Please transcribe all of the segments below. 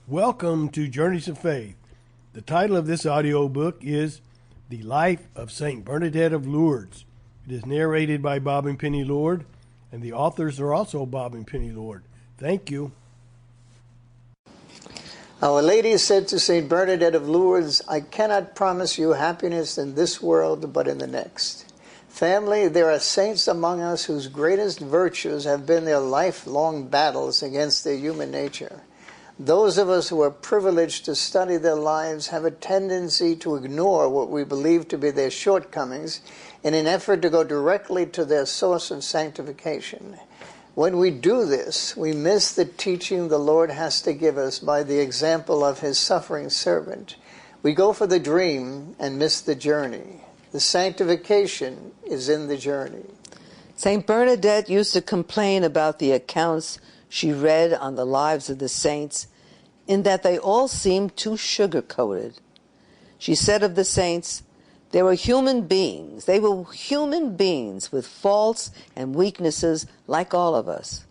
Welcome to Journeys of Faith. The title of this audiobook is The Life of Saint Bernadette of Lourdes. It is narrated by Bob and Penny Lord, and the authors are also Bob and Penny Lord. Thank you. Our Lady said to Saint Bernadette of Lourdes, "I cannot promise you happiness in this world, but in the next." Family, there are saints among us whose greatest virtues have been their lifelong battles against their human nature. Those of us who are privileged to study their lives have a tendency to ignore what we believe to be their shortcomings in an effort to go directly to their source of sanctification. When we do this, we miss the teaching the Lord has to give us by the example of his suffering servant. We go for the dream and miss the journey. The sanctification is in the journey. Saint Bernadette used to complain about the accounts she read on the lives of the saints, in that they all seemed too sugar-coated. She said of the saints, they were human beings. They were human beings with faults and weaknesses like all of us.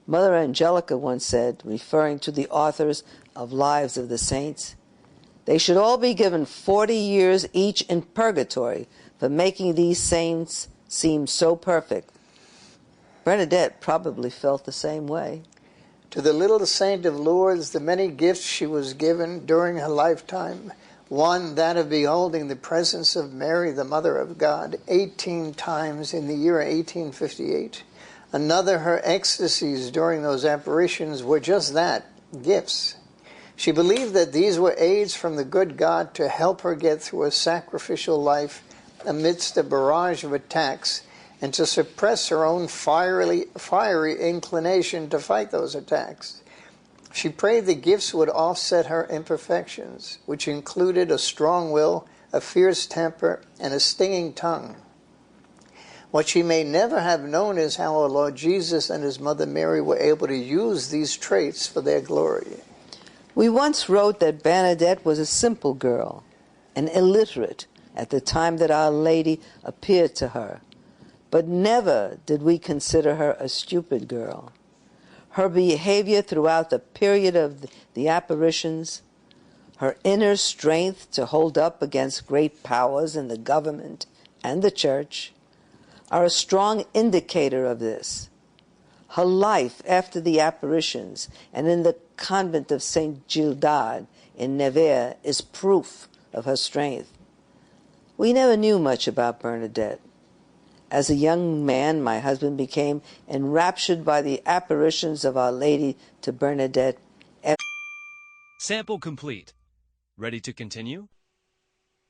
Mother Angelica once said, referring to the authors of Lives of the Saints, they should all be given 40 years each in purgatory for making these saints seem so perfect. Bernadette probably felt the same way. To the little saint of Lourdes, the many gifts she was given during her lifetime, one, that of beholding the presence of Mary, the Mother of God, 18 times in the year 1858. Another, her ecstasies during those apparitions were just that, gifts. She believed that these were aids from the good God to help her get through a sacrificial life amidst a barrage of attacks, and to suppress her own fiery inclination to fight those attacks. She prayed the gifts would offset her imperfections, which included a strong will, a fierce temper, and a stinging tongue. What she may never have known is how our Lord Jesus and his Mother Mary were able to use these traits for their glory. We once wrote that Bernadette was a simple girl, and illiterate at the time that Our Lady appeared to her. But never did we consider her a stupid girl. Her behavior throughout the period of the apparitions, her inner strength to hold up against great powers in the government and the church, are a strong indicator of this. Her life after the apparitions and in the convent of Saint Gildard in Nevers is proof of her strength. We never knew much about Bernadette. As a young man, my husband became enraptured by the apparitions of Our Lady to Bernadette. Sample complete. Ready to continue?